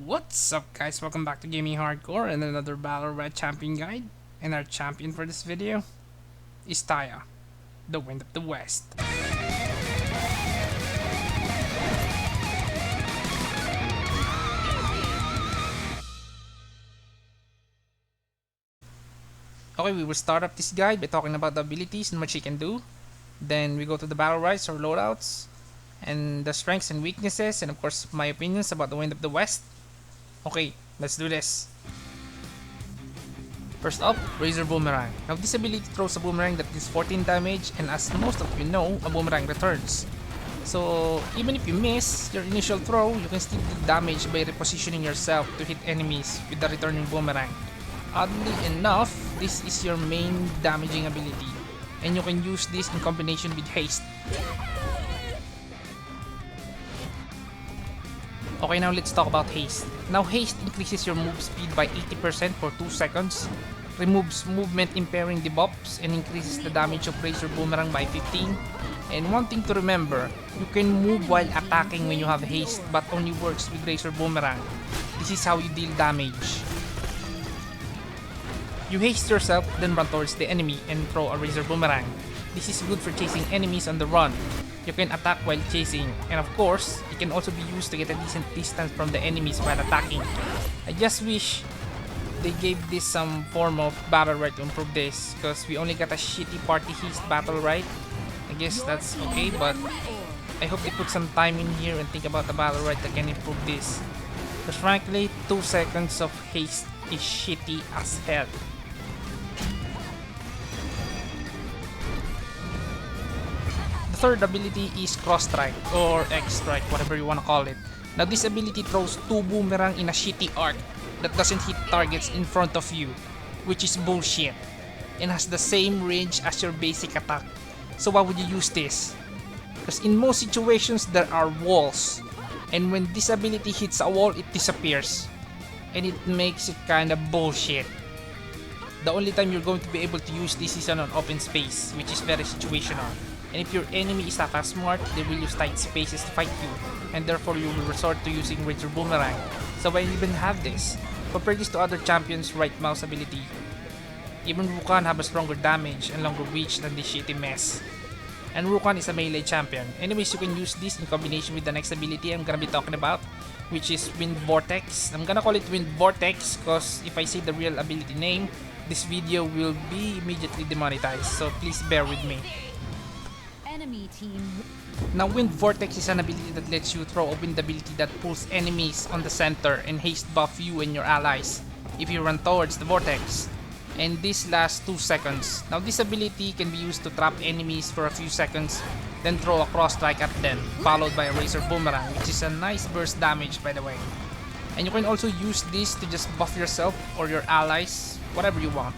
What's up guys, welcome back to Gaming Hardcore and another Battlerite champion guide. And our champion for this video is Taya, the Wind of the West. Okay, we will start up this guide by talking about the abilities and what she can do. Then we go to the Battlerites or loadouts, and the strengths and weaknesses, and of course my opinions about the Wind of the West. Okay, let's do this. First up, Razor Boomerang. Now this ability throws a boomerang that deals 14 damage, and as most of you know, a boomerang returns. So even if you miss your initial throw, you can still deal damage by repositioning yourself to hit enemies with the returning boomerang. Oddly enough, this is your main damaging ability, and you can use this in combination with Haste. Okay, now let's talk about Haste. Now Haste increases your move speed by 80% for 2 seconds, removes movement impairing debuffs, and increases the damage of Razor Boomerang by 15. And one thing to remember, you can move while attacking when you have Haste, but only works with Razor Boomerang. This is how you deal damage. You haste yourself, then run towards the enemy and throw a Razor Boomerang. This is good for chasing enemies on the run. You can attack while chasing, and of course, it can also be used to get a decent distance from the enemies while attacking. I just wish they gave this some form of Battlerite to improve this, because we only got a shitty party Haste Battlerite. I guess that's okay, but I hope they put some time in here and think about the Battlerite that can improve this. Because frankly, 2 seconds of Haste is shitty as hell. Third ability is Cross Strike or X Strike, whatever you wanna call it. Now this ability throws 2 boomerang in a shitty arc that doesn't hit targets in front of you, which is bullshit, and has the same range as your basic attack. So why would you use this? Because in most situations there are walls, and when this ability hits a wall, it disappears, and it makes it kinda bullshit. The only time you're going to be able to use this is on an open space, which is very situational. And if your enemy is not as smart, they will use tight spaces to fight you, and therefore you will resort to using Razor Boomerang. So why even have this? Compare this to other champions' right mouse ability. Even Rukan have a stronger damage and longer reach than this shitty mess. And Rukan is a melee champion. Anyways, you can use this in combination with the next ability I'm gonna be talking about, which is Wind Vortex. I'm gonna call it Wind Vortex because if I say the real ability name, this video will be immediately demonetized, so please bear with me. Now Wind Vortex is an ability that lets you throw a wind ability that pulls enemies on the center and haste buff you and your allies if you run towards the vortex. And this lasts 2 seconds. Now this ability can be used to trap enemies for a few seconds, then throw a cross strike at them, followed by a Razor Boomerang, which is a nice burst damage by the way. And you can also use this to just buff yourself or your allies, whatever you want.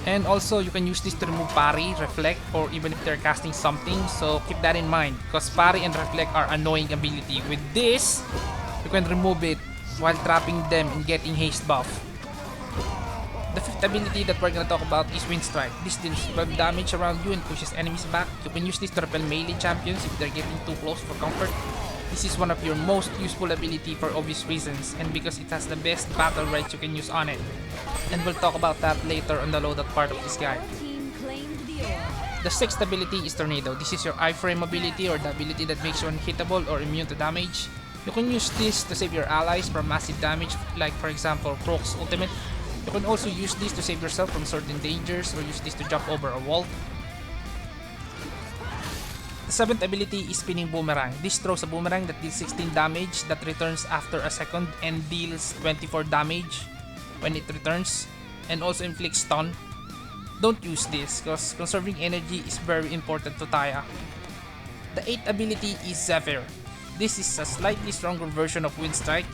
And also you can use this to remove parry, reflect, or even if they're casting something, so keep that in mind because parry and reflect are annoying ability. With this, you can remove it while trapping them and getting haste buff. The fifth ability that we're gonna talk about is Wind Strike. This deals 12 damage around you and pushes enemies back. You can use this to repel melee champions if they're getting too close for comfort. This is one of your most useful ability for obvious reasons and because it has the best battle rights you can use on it. And we'll talk about that later on the loadout part of this guide. The sixth ability is Tornado. This is your iframe ability or the ability that makes you unhittable or immune to damage. You can use this to save your allies from massive damage, like for example Croc's ultimate. You can also use this to save yourself from certain dangers or use this to jump over a wall. The seventh ability is Spinning Boomerang. This throws a boomerang that deals 16 damage that returns after a second and deals 24 damage when it returns, and also inflicts stun. Don't use this because conserving energy is very important to Taya. The 8th ability is Zephyr. This is a slightly stronger version of Wind Strike.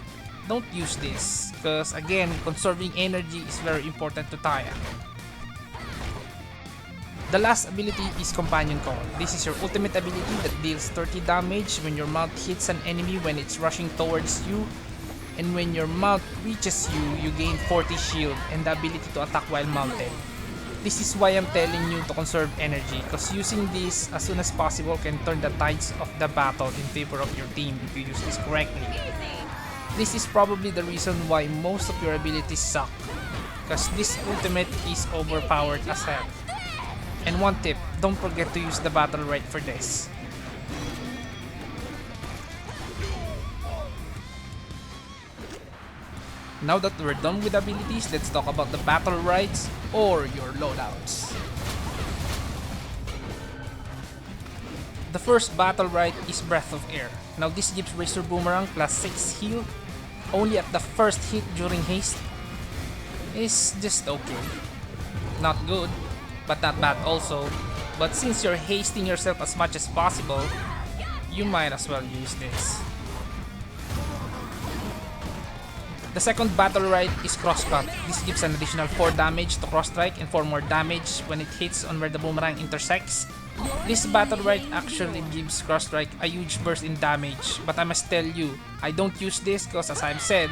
Don't use this because again, conserving energy is very important to Taya. The last ability is Companion Call. This is your ultimate ability that deals 30 damage when your mount hits an enemy when it's rushing towards you. And when your mount reaches you, you gain 40 shield and the ability to attack while mounted. This is why I'm telling you to conserve energy, cause using this as soon as possible can turn the tides of the battle in favor of your team if you use this correctly. This is probably the reason why most of your abilities suck, cause this ultimate is overpowered as hell. And one tip, don't forget to use the Battlerite for this. Now that we're done with abilities, let's talk about the Battlerites or your loadouts. The first Battlerite is Breath of Air. Now this gives Razor Boomerang plus 6 heal only at the first hit during haste. It's just okay. Not good, but not bad also. But since you're hasting yourself as much as possible, you might as well use this. The second Battlerite is Crosscut. This gives an additional 4 damage to cross strike and 4 more damage when it hits on where the boomerang intersects. This Battlerite actually gives cross strike a huge burst in damage, but I must tell you, I don't use this because as I've said,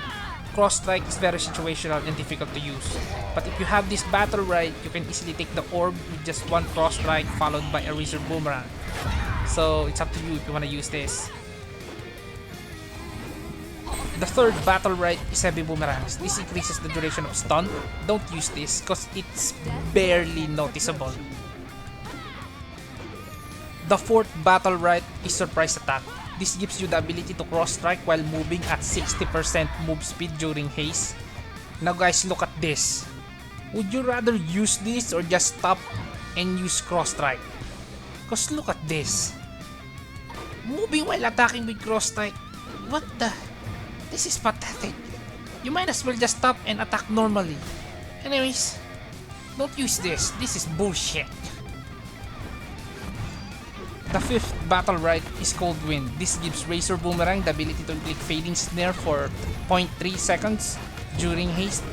cross strike is very situational and difficult to use. But if you have this Battlerite, you can easily take the orb with just one cross strike followed by a Razor Boomerang. So it's up to you if you want to use this. The third Battlerite is Heavy Boomerangs. This increases the duration of stun. Don't use this because it's barely noticeable. The fourth Battlerite is Surprise Attack. This gives you the ability to cross strike while moving at 60% move speed during haste. Now guys, look at this. Would you rather use this or just stop and use cross strike? Cause look at this. Moving while attacking with cross strike. What the? This is pathetic. You might as well just stop and attack normally. Anyways, don't use this. This is bullshit. The fifth Battlerite is Cold Wind. This gives Razor Boomerang the ability to inflict Fading Snare for 0.3 seconds during haste.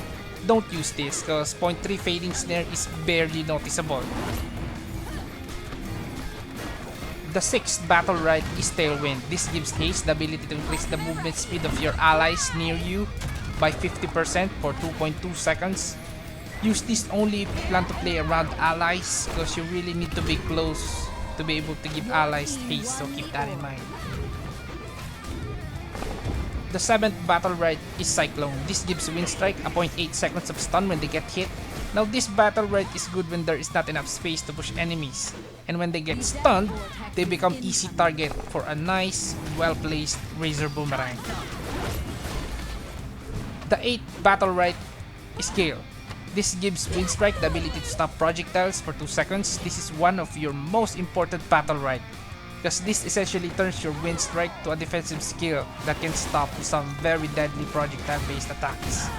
Don't use this because 0.3 Fading Snare is barely noticeable. The sixth Battlerite is Tailwind. This gives Haste the ability to increase the movement speed of your allies near you by 50% for 2.2 seconds. Use this only if you plan to play around allies because you really need to be close to be able to give allies haste, so keep that in mind. The seventh Battlerite is Cyclone. This gives Windstrike a 0.8 seconds of stun when they get hit. Now this Battlerite is good when there is not enough space to push enemies, and when they get stunned, they become easy target for a nice, well-placed Razor Boomerang. The eighth Battlerite is Gale. This gives Windstrike the ability to stop projectiles for 2 seconds. This is one of your most important Battlerite, because this essentially turns your Windstrike to a defensive skill that can stop some very deadly projectile-based attacks.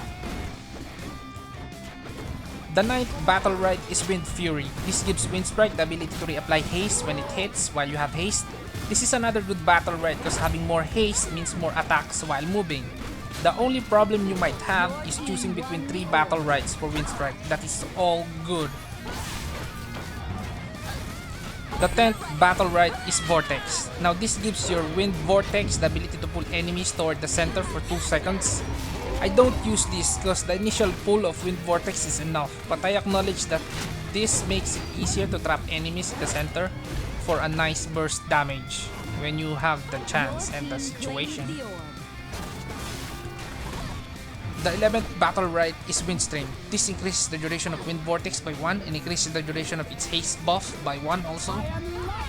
The ninth Battlerite is Wind Fury. This gives Windstrike the ability to reapply haste when it hits while you have haste. This is another good Battlerite because having more haste means more attacks while moving. The only problem you might have is choosing between 3 Battlerites for Windstrike. That is all good. The 10th Battlerite is Vortex. Now this gives your Wind Vortex the ability to pull enemies toward the center for 2 seconds. I don't use this because the initial pull of Wind Vortex is enough, but I acknowledge that this makes it easier to trap enemies in the center for a nice burst damage when you have the chance and the situation. The 11th Battlerite is Windstream. This increases the duration of Wind Vortex by 1 and increases the duration of its haste buff by 1 also.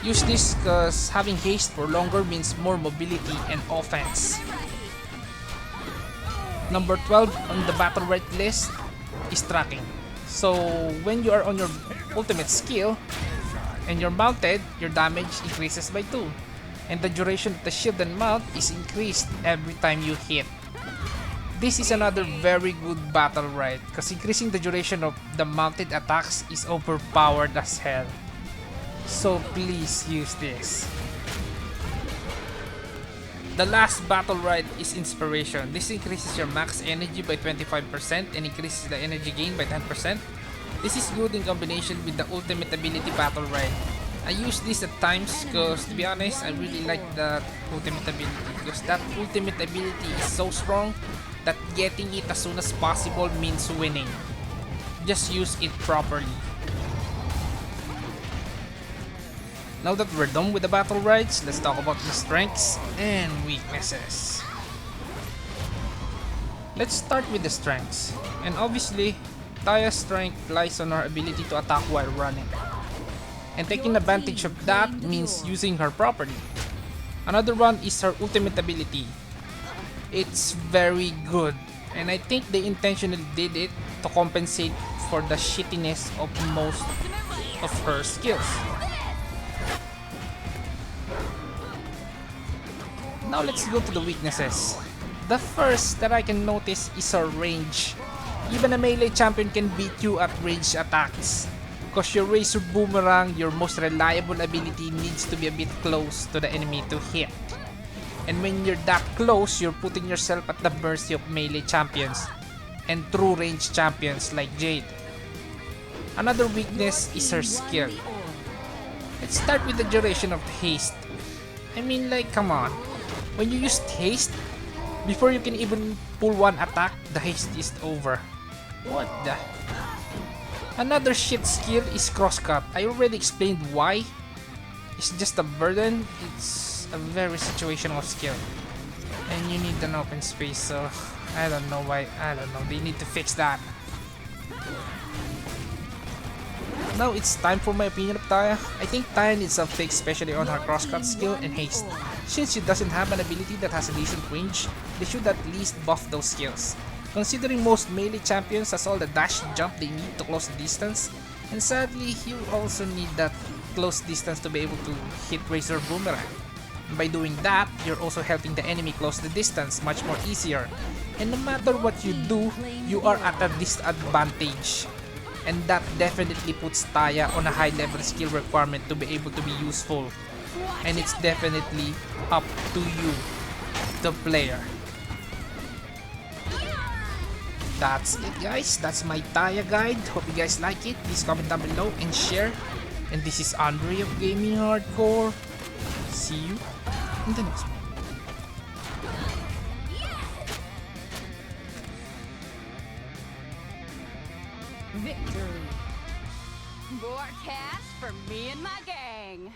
Use this because having haste for longer means more mobility and offense. Number 12 on the Battlerite list is Tracking. So when you are on your ultimate skill and you're mounted, your damage increases by 2. And the duration of the shield and mount is increased every time you hit. This is another very good Battlerite because increasing the duration of the mounted attacks is overpowered as hell. So please use this. The last Battlerite is Inspiration. This increases your max energy by 25% and increases the energy gain by 10%. This is good in combination with the ultimate ability Battlerite. I use this at times because, to be honest, I really like the ultimate ability because that ultimate ability is so strong that getting it as soon as possible means winning. Just use it properly. Now that we're done with the battle rights, let's talk about the strengths and weaknesses. Let's start with the strengths. And obviously, Taya's strength lies on her ability to attack while running. And taking advantage of that means using her property. Another one is her ultimate ability. It's very good, and I think they intentionally did it to compensate for the shittiness of most of her skills. Now let's go to the weaknesses. The first that I can notice is her range. Even a melee champion can beat you at ranged attacks. Cause your Razor Boomerang, your most reliable ability, needs to be a bit close to the enemy to hit. And when you're that close, you're putting yourself at the mercy of melee champions and true range champions like Jade. Another weakness is her skill. Let's start with the duration of Haste. I mean, like, come on. When you use Haste, before you can even pull one attack, the Haste is over. What the? Another shit skill is Crosscut. I already explained why. It's just a burden. It's a very situational skill. And you need an open space, so I don't know why. I don't know. They need to fix that. Now it's time for my opinion of Taya. I think Taya needs some fix, especially on her crosscut skill and haste. Since she doesn't have an ability that has a decent range, they should at least buff those skills. Considering most melee champions has all the dash and jump they need to close the distance, and sadly you also need that close distance to be able to hit Razor Boomerang. And by doing that, you're also helping the enemy close the distance much more easier. And no matter what you do, you are at a disadvantage. And that definitely puts Taya on a high level skill requirement to be able to be useful. And it's definitely up to you, the player. That's it guys, that's my Taya guide. Hope you guys like it. Please comment down below and share. And this is Andre of Gaming Hardcore. See you in the next one. Victory! Vortex for me and my gang!